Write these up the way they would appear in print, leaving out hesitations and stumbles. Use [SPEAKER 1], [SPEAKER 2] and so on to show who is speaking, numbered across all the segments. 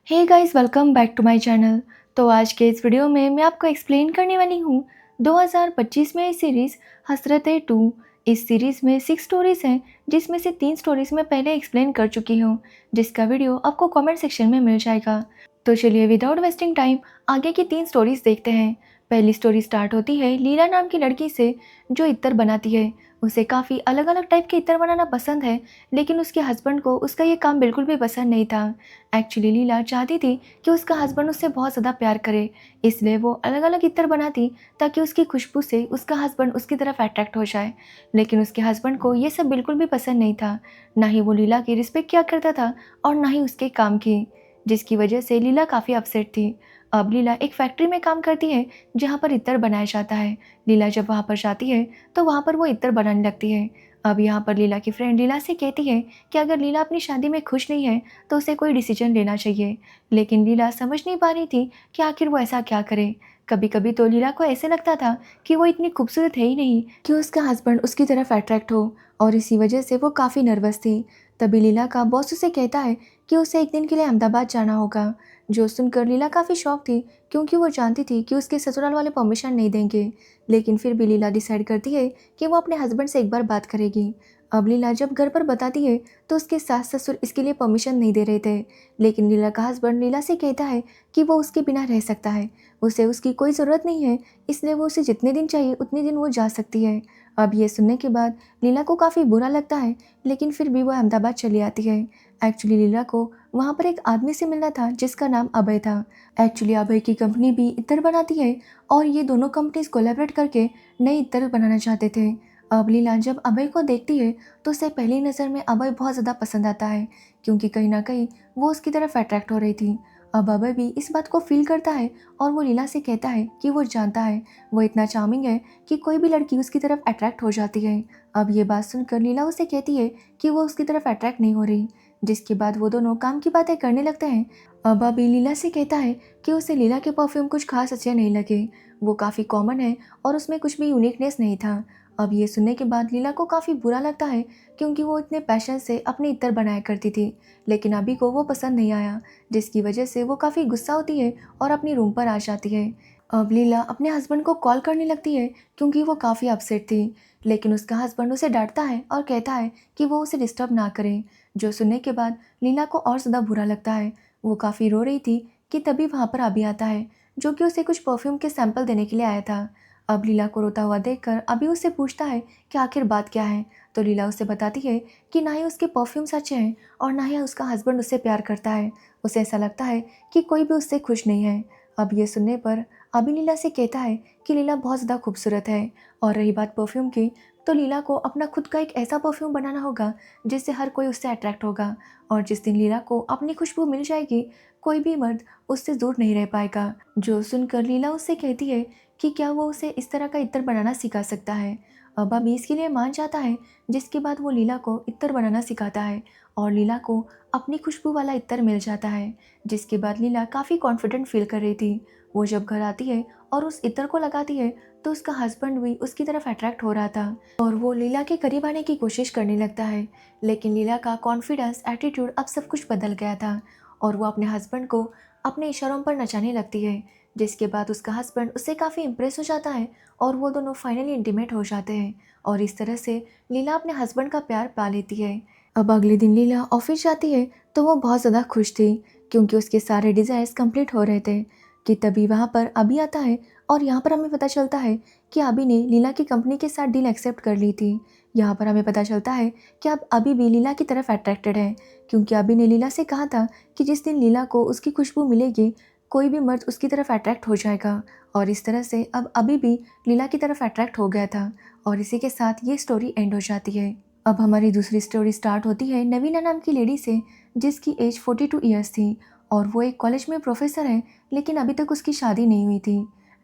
[SPEAKER 1] Hey guys, welcome back to my channel. तो आज के इस वीडियो में मैं आपको एक्सप्लेन करने वाली हूँ 2025 में आई सीरीज़ हसरतें 2। इस सीरीज़ में 6 स्टोरीज़ हैं, जिसमें से 3 स्टोरीज़ मैं पहले एक्सप्लेन कर चुकी हूँ, जिसका वीडियो आपको कमेंट सेक्शन में मिल जाएगा। तो चलिए विदाउट वेस्टिंग टाइम आगे की 3 स्टोरीज़ देखते हैं। पहली स्टोरी स्टार्ट होती है लीला नाम की लड़की से, जो इत्र बनाती है। उसे काफ़ी अलग अलग टाइप के इत्र बनाना पसंद है, लेकिन उसके हस्बैंड को उसका ये काम बिल्कुल भी पसंद नहीं था। एक्चुअली लीला चाहती थी कि उसका हस्बैंड उससे बहुत ज़्यादा प्यार करे, इसलिए वो अलग अलग इत्र बनाती ताकि उसकी खुशबू से उसका हस्बैंड उसकी तरफ अट्रैक्ट हो जाए। लेकिन उसके हस्बैंड को ये सब बिल्कुल भी पसंद नहीं था। ना ही वो लीला की रिस्पेक्ट किया करता था और ना ही उसके काम की, जिसकी वजह से लीला काफ़ी अपसेट थी। अब लीला एक फैक्ट्री में काम करती है, जहाँ पर इत्र बनाया जाता है। लीला जब वहाँ पर जाती है तो वहाँ पर वो इत्र बनाने लगती है। अब यहाँ पर लीला की फ्रेंड लीला से कहती है कि अगर लीला अपनी शादी में खुश नहीं है तो उसे कोई डिसीजन लेना चाहिए। लेकिन लीला समझ नहीं पा रही थी कि आखिर वो ऐसा क्या करे। कभी कभी तो लीला को ऐसे लगता था कि वो इतनी खूबसूरत है ही नहीं कि उसका हस्बैंड उसकी तरफ अट्रैक्ट हो, और इसी वजह से वो काफ़ी नर्वस थी। तभी लीला का बॉस उसे कहता है कि उसे एक दिन के लिए अहमदाबाद जाना होगा। जो सुनकर लीला काफ़ी शॉक थी, क्योंकि वो जानती थी कि उसके ससुराल वाले परमिशन नहीं देंगे। लेकिन फिर भी लीला डिसाइड करती है कि वो अपने हस्बैंड से एक बार बात करेगी। अब लीला जब घर पर बताती है तो उसके सास ससुर इसके लिए परमिशन नहीं दे रहे थे। लेकिन लीला का हस्बैंड लीला से कहता है कि वो उसके बिना रह सकता है, उसे उसकी कोई ज़रूरत नहीं है, इसलिए वो उसे जितने दिन चाहिए उतने दिन वो जा सकती है। अब ये सुनने के बाद लीला को काफ़ी बुरा लगता है, लेकिन फिर भी वो अहमदाबाद चली आती है। एक्चुअली लीला को वहाँ पर एक आदमी से मिलना था जिसका नाम अभय था। एक्चुअली अभय की कंपनी भी इत्र बनाती है, और ये दोनों कंपनीज कोलैबोरेट करके नए इत्र बनाना चाहते थे। अब लीला जब अभय को देखती है तो उसे पहली नज़र में अभय बहुत ज़्यादा पसंद आता है, क्योंकि कहीं ना कहीं वो उसकी तरफ अट्रैक्ट हो रही थी। अब अभय भी इस बात को फील करता है, और वो लीला से कहता है कि वो जानता है वो इतना चार्मिंग है कि कोई भी लड़की उसकी तरफ अट्रैक्ट हो जाती है। अब ये बात सुनकर लीला उसे कहती है कि वो उसकी तरफ अट्रैक्ट नहीं हो रही, जिसके बाद वो दोनों काम की बातें करने लगते हैं। अब अभी लीला से कहता है कि उसे लीला के परफ्यूम कुछ खास अच्छे नहीं लगे, वो काफ़ी कॉमन है और उसमें कुछ भी यूनिकनेस नहीं था। अब ये सुनने के बाद लीला को काफ़ी बुरा लगता है, क्योंकि वो इतने पैशन से अपने इत्र बनाया करती थी, लेकिन अभी को वो पसंद नहीं आया, जिसकी वजह से वो काफ़ी गुस्सा होती है और अपनी रूम पर आ जाती है। अब लीला अपने हस्बैंड को कॉल करने लगती है, क्योंकि वो काफ़ी अपसेट थी। लेकिन उसका हस्बैंड उसे डांटता है और कहता है कि वो उसे डिस्टर्ब ना करे। जो सुनने के बाद लीला को और ज़्यादा बुरा लगता है। वो काफ़ी रो रही थी कि तभी वहाँ पर अभी आता है, जो कि उसे कुछ परफ्यूम के सैंपल देने के लिए आया था। अब लीला को रोता हुआ देखकर अभी उससे पूछता है कि आखिर बात क्या है। तो लीला उसे बताती है कि ना ही उसके परफ्यूम अच्छे हैं और ना ही उसका हस्बैंड उससे प्यार करता है। उसे ऐसा लगता है कि कोई भी उससे खुश नहीं है। अब ये सुनने पर अभी लीला से कहता है कि लीला बहुत ज़्यादा खूबसूरत है। और रही बात परफ्यूम की, तो लीला को अपना खुद का एक ऐसा परफ्यूम बनाना होगा जिससे हर कोई उससे अट्रैक्ट होगा, और जिस दिन लीला को अपनी खुशबू मिल जाएगी, कोई भी मर्द उससे दूर नहीं रह पाएगा। जो सुनकर लीला उससे कहती है कि क्या वो उसे इस तरह का इत्र बनाना सिखा सकता है। अब अभी इसके लिए मान जाता है, जिसके बाद वो लीला को इत्र बनाना सिखाता है, और लीला को अपनी खुशबू वाला इत्र मिल जाता है। जिसके बाद लीला काफ़ी कॉन्फिडेंट फील कर रही थी। वो जब घर आती है और उस इत्र को लगाती है, तो उसका हस्बैंड भी उसकी तरफ अट्रैक्ट हो रहा था, और वो लीला के करीब आने की कोशिश करने लगता है। लेकिन लीला का कॉन्फिडेंस एटीट्यूड अब सब कुछ बदल गया था, और वो अपने हस्बैंड को अपने इशारों पर नचाने लगती है। जिसके बाद उसका हस्बैंड उससे काफ़ी इम्प्रेस हो जाता है, और वो दोनों फाइनली इंटीमेट हो जाते हैं, और इस तरह से लीला अपने हस्बैंड का प्यार पा लेती है। अब अगले दिन लीला ऑफिस जाती है तो वो बहुत ज़्यादा खुश थी, क्योंकि उसके सारे डिज़ायर्स कंप्लीट हो रहे थे। कि तभी वहाँ पर अभी आता है, और यहाँ पर हमें पता चलता है कि अभी ने लीला की कंपनी के साथ डील एक्सेप्ट कर ली थी। यहाँ पर हमें पता चलता है कि अब अभी भी लीला की तरफ अट्रैक्टेड है, क्योंकि अभी ने लीला से कहा था कि जिस दिन लीला को उसकी खुशबू मिलेगी, कोई भी मर्द उसकी तरफ अट्रैक्ट हो जाएगा। और इस तरह से अब अभी भी लीला की तरफ अट्रैक्ट हो गया था, और इसी के साथ ये स्टोरी एंड हो जाती है। अब हमारी दूसरी स्टोरी स्टार्ट होती है नवीना नाम की लेडी से, जिसकी एज 42 ईयर्स थी, और वो एक कॉलेज में प्रोफेसर है, लेकिन अभी तक उसकी शादी नहीं हुई थी।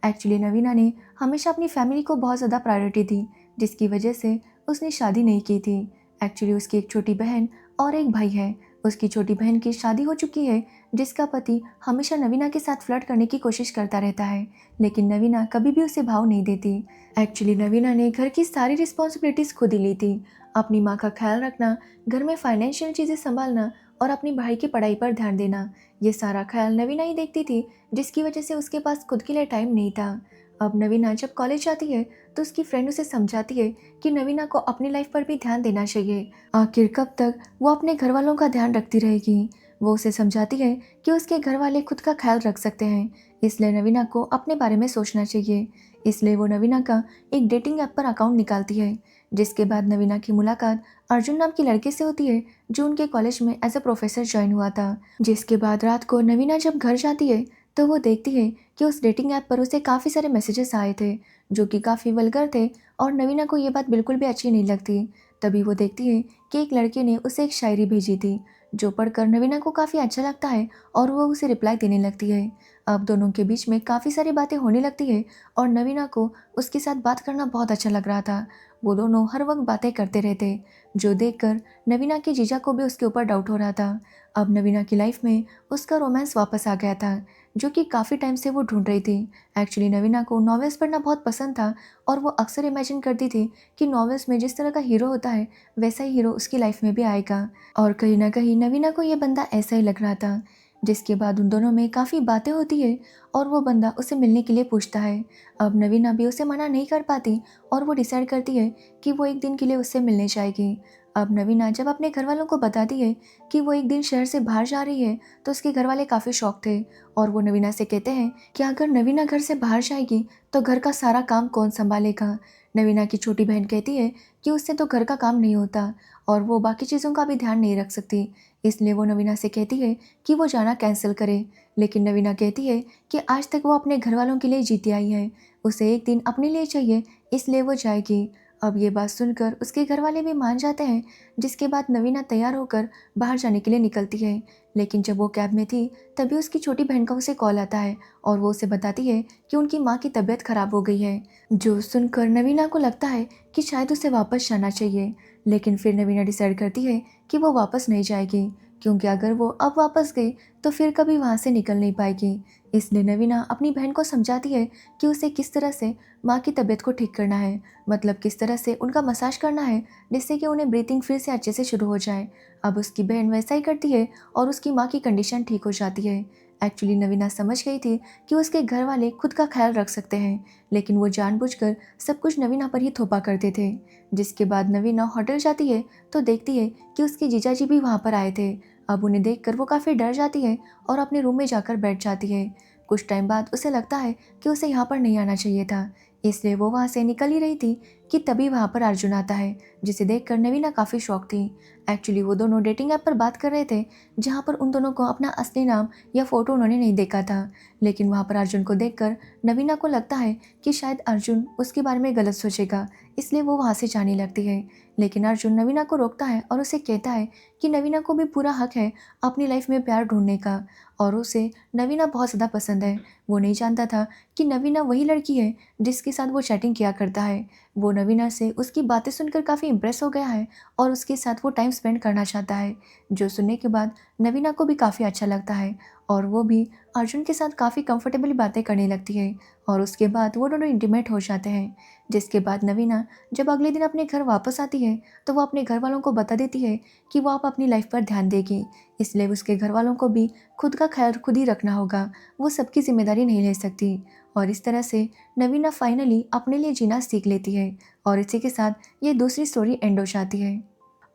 [SPEAKER 1] एक्चुअली नवीना ने हमेशा अपनी फैमिली को बहुत ज़्यादा प्रायोरिटी दी, जिसकी वजह से उसने शादी नहीं की थी। एक्चुअली उसकी एक छोटी बहन और एक भाई है। उसकी छोटी बहन की शादी हो चुकी है, जिसका पति हमेशा नवीना के साथ फ्लर्ट करने की कोशिश करता रहता है, लेकिन नवीना कभी भी उसे भाव नहीं देती। एक्चुअली नवीना ने घर की सारी रिस्पॉन्सिबिलिटीज़ खुद ही ली थी। अपनी माँ का ख्याल रखना, घर में फाइनेंशियल चीज़ें संभालना, और अपनी भाई की पढ़ाई पर ध्यान देना, ये सारा ख्याल नवीना ही देखती थी, जिसकी वजह से उसके पास खुद के लिए टाइम नहीं था। अब नवीना जब कॉलेज जाती है तो उसकी फ्रेंड उसे समझाती है कि नवीना को अपनी लाइफ पर भी ध्यान देना चाहिए। आखिर कब तक वो अपने घर वालों का ध्यान रखती रहेगी। वो उसे समझाती है कि उसके घर वाले खुद का ख्याल रख सकते हैं, इसलिए नवीना को अपने बारे में सोचना चाहिए। इसलिए वो नवीना का एक डेटिंग ऐप पर अकाउंट निकालती है, जिसके बाद नवीना की मुलाकात अर्जुन नाम के लड़के से होती है, जो उनके कॉलेज में एज अ प्रोफेसर ज्वाइन हुआ था। जिसके बाद रात को नवीना जब घर जाती है तो वो देखती है कि उस डेटिंग ऐप पर उसे काफ़ी सारे मैसेजेस आए थे, जो कि काफ़ी वल्गर थे, और नवीना को ये बात बिल्कुल भी अच्छी नहीं लगती। तभी वो देखती है कि एक लड़के ने उसे एक शायरी भेजी थी, जो पढ़कर नवीना को काफ़ी अच्छा लगता है और वो उसे रिप्लाई देने लगती है। अब दोनों के बीच में काफ़ी सारी बातें होने लगती है और नवीना को उसके साथ बात करना बहुत अच्छा लग रहा था। वो दोनों हर वक्त बातें करते रहते, जो देखकर नवीना के जीजा को भी उसके ऊपर डाउट हो रहा था। अब नवीना की लाइफ में उसका रोमांस वापस आ गया था, जो कि काफ़ी टाइम से वो ढूंढ रही थी। एक्चुअली नवीना को नॉवेल्स पढ़ना बहुत पसंद था और वो अक्सर इमेजिन करती थी कि नॉवेल्स में जिस तरह का हीरो होता है वैसा ही हीरो उसकी लाइफ में भी आएगा। और कहीं ना कहीं नवीना को ये बंदा ऐसा ही लग रहा था। जिसके बाद उन दोनों में काफ़ी बातें होती है और वो बंदा उसे मिलने के लिए पूछता है। अब नवीना भी उसे मना नहीं कर पाती और वो डिसाइड करती है कि वो एक दिन के लिए उससे मिलने जाएगी। अब नवीना जब अपने घर वालों को बताती है कि वो एक दिन शहर से बाहर जा रही है तो उसके घर वाले काफ़ी शॉक थे और वो नवीना से कहते हैं कि अगर नवीना घर से बाहर जाएगी तो घर का सारा काम कौन संभालेगा। नवीना की छोटी बहन कहती है कि उससे तो घर का काम नहीं होता और वो बाकी चीज़ों का भी ध्यान नहीं रख सकती, इसलिए वो नवीना से कहती है कि वो जाना कैंसिल करे। लेकिन नवीना कहती है कि आज तक वो अपने घर वालों के लिए जीती आई है, उसे एक दिन अपने लिए चाहिए, इसलिए वो जाएगी। अब ये बात सुनकर उसके घर वाले भी मान जाते हैं, जिसके बाद नवीना तैयार होकर बाहर जाने के लिए निकलती है। लेकिन जब वो कैब में थी तभी उसकी छोटी बहन का उसे कॉल आता है और वो उसे बताती है कि उनकी माँ की तबीयत खराब हो गई है, जो सुनकर नवीना को लगता है कि शायद उसे वापस जाना चाहिए। लेकिन फिर नवीना डिसाइड करती है कि वो वापस नहीं जाएगी, क्योंकि अगर वो अब वापस गई तो फिर कभी वहाँ से निकल नहीं पाएगी। इसलिए नवीना अपनी बहन को समझाती है कि उसे किस तरह से माँ की तबीयत को ठीक करना है, मतलब किस तरह से उनका मसाज करना है, जिससे कि उन्हें ब्रीथिंग फिर से अच्छे से शुरू हो जाए। अब उसकी बहन वैसा ही करती है और उसकी माँ की कंडीशन ठीक हो जाती है। एक्चुअली नवीना समझ गई थी कि उसके घर वाले खुद का ख्याल रख सकते हैं, लेकिन वो जानबूझकर सब कुछ नवीना पर ही थोपा करते थे। जिसके बाद नवीना होटल जाती है तो देखती है कि उसके जीजाजी भी वहाँ पर आए थे। अब उन्हें देखकर वो काफ़ी डर जाती है और अपने रूम में जाकर बैठ जाती है। कुछ टाइम बाद उसे लगता है कि उसे यहाँ पर नहीं आना चाहिए था, इसलिए वो वहाँ से निकल ही रही थी कि तभी वहाँ पर अर्जुन आता है, जिसे देखकर नवीना काफ़ी शॉक थी। एक्चुअली वो दोनों डेटिंग ऐप पर बात कर रहे थे, जहाँ पर उन दोनों को अपना असली नाम या फ़ोटो उन्होंने नहीं देखा था। लेकिन वहाँ पर अर्जुन को देखकर नवीना को लगता है कि शायद अर्जुन उसके बारे में गलत सोचेगा, इसलिए वो वहाँ से जाने लगती है। लेकिन अर्जुन नवीना को रोकता है और उसे कहता है कि नवीना को भी पूरा हक है अपनी लाइफ में प्यार ढूंढने का, और उसे नवीना बहुत ज़्यादा पसंद है। वो नहीं जानता था कि नवीना वही लड़की है जिसके साथ वो चैटिंग किया करता है। वो नवीना से उसकी बातें सुनकर काफ़ी इम्प्रेस हो गया है और उसके साथ वो टाइम स्पेंड करना चाहता है, जो सुनने के बाद नवीना को भी काफ़ी अच्छा लगता है और वो भी अर्जुन के साथ काफ़ी कंफर्टेबली बातें करने लगती है और उसके बाद वो दोनों इंटीमेट हो जाते हैं। जिसके बाद नवीना जब अगले दिन अपने घर वापस आती है तो वो अपने घर वालों को बता देती है कि वो आप अपनी लाइफ पर ध्यान देगी, इसलिए उसके घर वालों को भी खुद का ख्याल खुद ही रखना होगा, वो सबकी जिम्मेदारी नहीं ले सकती। और इस तरह से नवीना फाइनली अपने लिए जीना सीख लेती है और इसी के साथ ये दूसरी स्टोरी एंड हो जाती है।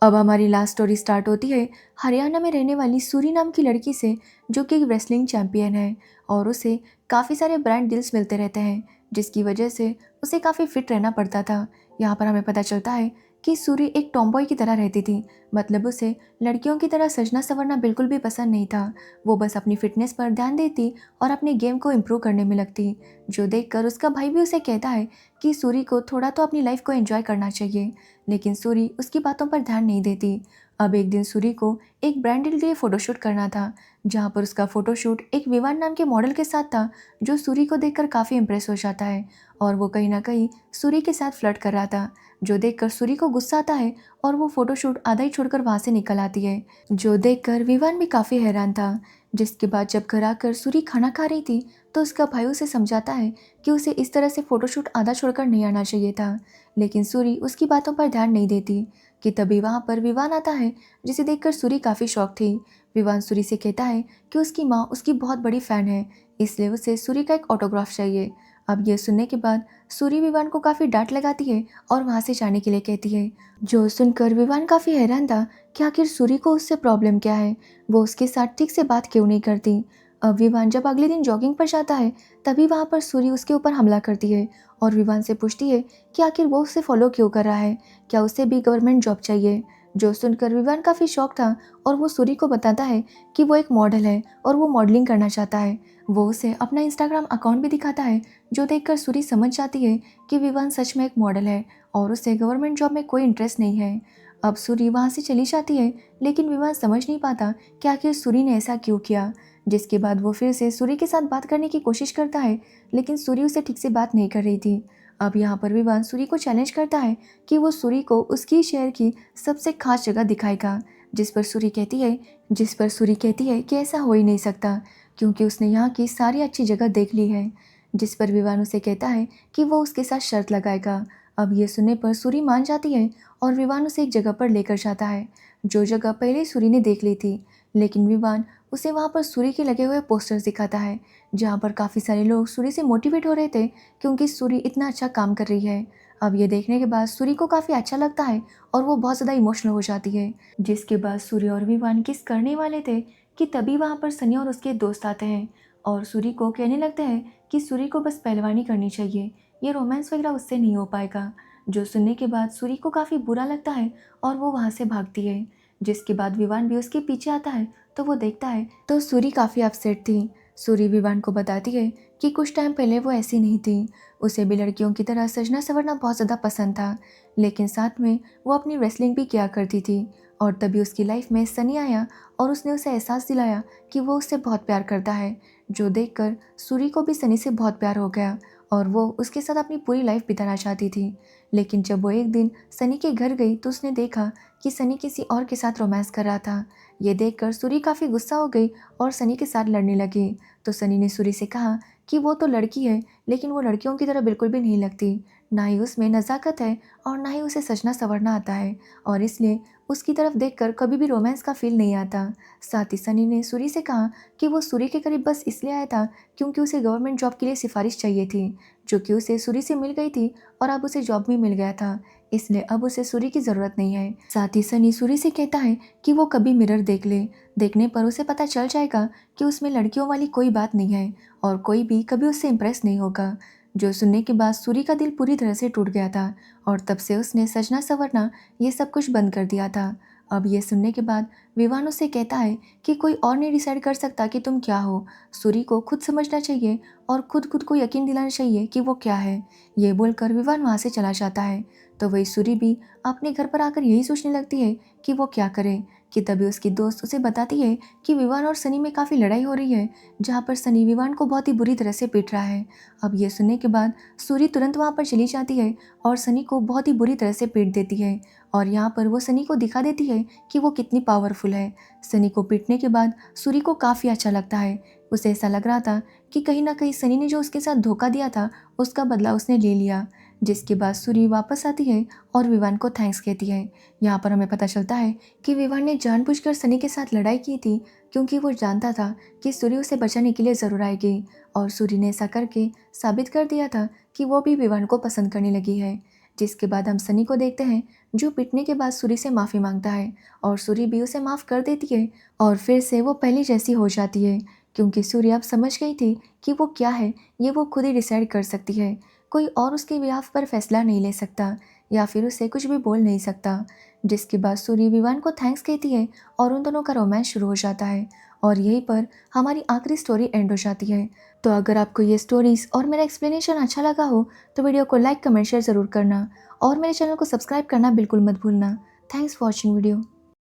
[SPEAKER 1] अब हमारी लास्ट स्टोरी स्टार्ट होती है हरियाणा में रहने वाली सूरी नाम की लड़की से, जो कि एक रेसलिंग चैंपियन है और उसे काफ़ी सारे ब्रांड डील्स मिलते रहते हैं, जिसकी वजह से उसे काफ़ी फिट रहना पड़ता था। यहाँ पर हमें पता चलता है कि सूरी एक टॉमबॉय की तरह रहती थी, मतलब उसे लड़कियों की तरह सजना संवरना बिल्कुल भी पसंद नहीं था। वो बस अपनी फिटनेस पर ध्यान देती और अपने गेम को इम्प्रूव करने में लगती, जो देखकर उसका भाई भी उसे कहता है कि सूरी को थोड़ा तो अपनी लाइफ को एंजॉय करना चाहिए, लेकिन सूरी उसकी बातों पर ध्यान नहीं देती। अब एक दिन सूरी को एक ब्रांड डील के लिए फ़ोटोशूट करना था, जहाँ पर उसका फ़ोटोशूट एक विवान नाम के मॉडल के साथ था, जो सूरी को देखकर काफ़ी इम्प्रेस हो जाता है और वो कहीं ना कहीं सूरी के साथ फ्लर्ट कर रहा था, जो देखकर सूरी को गुस्सा आता है और वो फ़ोटोशूट आधा ही छोड़कर वहाँ से निकल आती है, जो देखकर विवान भी काफ़ी हैरान था। जिसके बाद जब घर आकर सूरी खाना खा रही थी तो उसका भाई उसे समझाता है कि उसे इस तरह से फ़ोटोशूट आधा छोड़कर नहीं आना चाहिए था, लेकिन सूरी उसकी बातों पर ध्यान नहीं देती, कि तभी वहाँ पर विवान आता है, जिसे देखकर सूरी काफ़ी शॉक थी। विवान सूरी से कहता है कि उसकी माँ उसकी बहुत बड़ी फ़ैन है, इसलिए उसे सूरी का एक ऑटोग्राफ चाहिए। अब यह सुनने के बाद सूरी विवान को काफ़ी डांट लगाती है और वहाँ से जाने के लिए कहती है। जो सुनकर विवान काफ़ी हैरान था कि आखिर सूरी को उससे प्रॉब्लम क्या है, वो उसके साथ ठीक से बात क्यों नहीं करती। अब विवान जब अगले दिन जॉगिंग पर जाता है, तभी वहाँ पर सूरी उसके ऊपर हमला करती है और विवान से पूछती है कि आखिर वो उसे फॉलो क्यों कर रहा है, क्या उसे भी गवर्नमेंट जॉब चाहिए। जो सुनकर विवान काफ़ी शॉक था और वो सूरी को बताता है कि वो एक मॉडल है और वो मॉडलिंग करना चाहता है। वो उसे अपना इंस्टाग्राम अकाउंट भी दिखाता है, जो देखकर सूरी समझ जाती है कि विवान सच में एक मॉडल है और उसे गवर्नमेंट जॉब में कोई इंटरेस्ट नहीं है। अब सूरी वहाँ से चली जाती है, लेकिन विवान समझ नहीं पाता कि आखिर सूरी ने ऐसा क्यों किया। जिसके बाद वो फिर से सूरी के साथ बात करने की कोशिश करता है, लेकिन सूरी उसे ठीक से बात नहीं कर रही थी। अब यहाँ पर विवान सूरी को चैलेंज करता है कि वो सूरी को उसकी शहर की सबसे खास जगह दिखाएगा, जिस पर सूरी कहती है कि ऐसा हो ही नहीं सकता, क्योंकि उसने यहाँ की सारी अच्छी जगह देख ली है। जिस पर विवान उसे कहता है कि वो उसके साथ शर्त लगाएगा। अब ये सुनने पर सूरी मान जाती है और विवान उसे एक जगह पर लेकर जाता है, जो जगह पहले सूरी ने देख ली थी। लेकिन विवान उसे वहाँ पर सूरी के लगे हुए पोस्टर्स दिखाता है, जहाँ पर काफ़ी सारे लोग सूरी से मोटिवेट हो रहे थे, क्योंकि सूरी इतना अच्छा काम कर रही है। अब ये देखने के बाद सूरी को काफ़ी अच्छा लगता है और वो बहुत ज़्यादा इमोशनल हो जाती है। जिसके बाद सूरी और विवान किस करने वाले थे कि तभी वहाँ पर सनी और उसके दोस्त आते हैं और सूरी को कहने लगते हैं कि सूरी को बस पहलवानी करनी चाहिए, ये रोमांस वगैरह उससे नहीं हो पाएगा। जो सुनने के बाद सूरी को काफ़ी बुरा लगता है और वो वहाँ से भागती है। जिसके बाद विवान भी उसके पीछे आता है, तो वो देखता है तो सूरी काफ़ी अपसेट थी। सूरी विवान को बताती है कि कुछ टाइम पहले वो ऐसी नहीं थी, उसे भी लड़कियों की तरह सजना संवरना बहुत ज़्यादा पसंद था, लेकिन साथ में वो अपनी रेसलिंग भी किया करती थी। और तभी उसकी लाइफ में सनी आया और उसने उसे एहसास दिलाया कि वो उससे बहुत प्यार करता है। जो देखकर सूरी को भी सनी से बहुत प्यार हो गया और वो उसके साथ अपनी पूरी लाइफ बिताना चाहती थी। लेकिन जब वो एक दिन सनी के घर गई तो उसने देखा कि सनी किसी और के साथ रोमांस कर रहा था। ये देखकर सूरी काफ़ी गुस्सा हो गई और सनी के साथ लड़ने लगी। तो सनी ने सूरी से कहा कि वो तो लड़की है, लेकिन वो लड़कियों की तरह बिल्कुल भी नहीं लगती, ना ही उसमें नज़ाकत है और ना ही उसे सजना संवरना आता है, और इसलिए उसकी तरफ देखकर कभी भी रोमांस का फील नहीं आता। साथ ही सनी ने सूरी से कहा कि वो सूरी के करीब बस इसलिए आया था क्योंकि उसे गवर्नमेंट जॉब के लिए सिफारिश चाहिए थी, जो कि उसे सूरी से मिल गई थी और अब उसे जॉब भी मिल गया था, इसलिए अब उसे सूरी की ज़रूरत नहीं है। साथ ही सनी सूरी से कहता है कि वो कभी मिरर देख ले, देखने पर उसे पता चल जाएगा कि उसमें लड़कियों वाली कोई बात नहीं है और कोई भी कभी उससे इम्प्रेस नहीं होगा। जो सुनने के बाद सूरी का दिल पूरी तरह से टूट गया था और तब से उसने सजना संवरना ये सब कुछ बंद कर दिया था। अब ये सुनने के बाद विवान उससे कहता है कि कोई और नहीं डिसाइड कर सकता कि तुम क्या हो, सूरी को खुद समझना चाहिए और खुद खुद को यकीन दिलाना चाहिए कि वो क्या है। ये बोलकर विवान वहाँ से चला जाता है। तो वही सूरी भी अपने घर पर आकर यही सोचने लगती है कि वो क्या करे, कि तभी उसकी दोस्त उसे बताती है कि विवान और सनी में काफ़ी लड़ाई हो रही है, जहाँ पर सनी विवान को बहुत ही बुरी तरह से पीट रहा है। अब ये सुनने के बाद सूरी तुरंत वहाँ पर चली जाती है और सनी को बहुत ही बुरी तरह से पीट देती है और यहाँ पर वो सनी को दिखा देती है कि वो कितनी पावरफुल है। सनी को पीटने के बाद सूरी को काफ़ी अच्छा लगता है। उसे ऐसा लग रहा था कि कहीं ना कहीं सनी ने जो उसके साथ धोखा दिया था उसका बदला उसने ले लिया। जिसके बाद सूरी वापस आती है और विवान को थैंक्स कहती है। यहाँ पर हमें पता चलता है कि विवान ने जानबूझकर सनी के साथ लड़ाई की थी, क्योंकि वो जानता था कि सूरी उसे बचाने के लिए ज़रूर आएगी और सूरी ने ऐसा करके साबित कर दिया था कि वो भी विवान को पसंद करने लगी है। जिसके बाद हम सनी को देखते हैं, जो पिटने के बाद सूरी से माफ़ी मांगता है और सूरी भी उसे माफ़ कर देती है और फिर से वो पहले जैसी हो जाती है, क्योंकि सूरी अब समझ गई थी कि वो क्या है ये वो खुद ही डिसाइड कर सकती है। कोई और उसके बिहाफ पर फैसला नहीं ले सकता या फिर उसे कुछ भी बोल नहीं सकता। जिसके बाद सूरी विवान को थैंक्स कहती है और उन दोनों का रोमांस शुरू हो जाता है और यहीं पर हमारी आखिरी स्टोरी एंड हो जाती है। तो अगर आपको ये स्टोरीज़ और मेरा एक्सप्लेनेशन अच्छा लगा हो तो वीडियो को लाइक कमेंट शेयर ज़रूर करना और मेरे चैनल को सब्सक्राइब करना बिल्कुल मत भूलना। Thanks for watching video.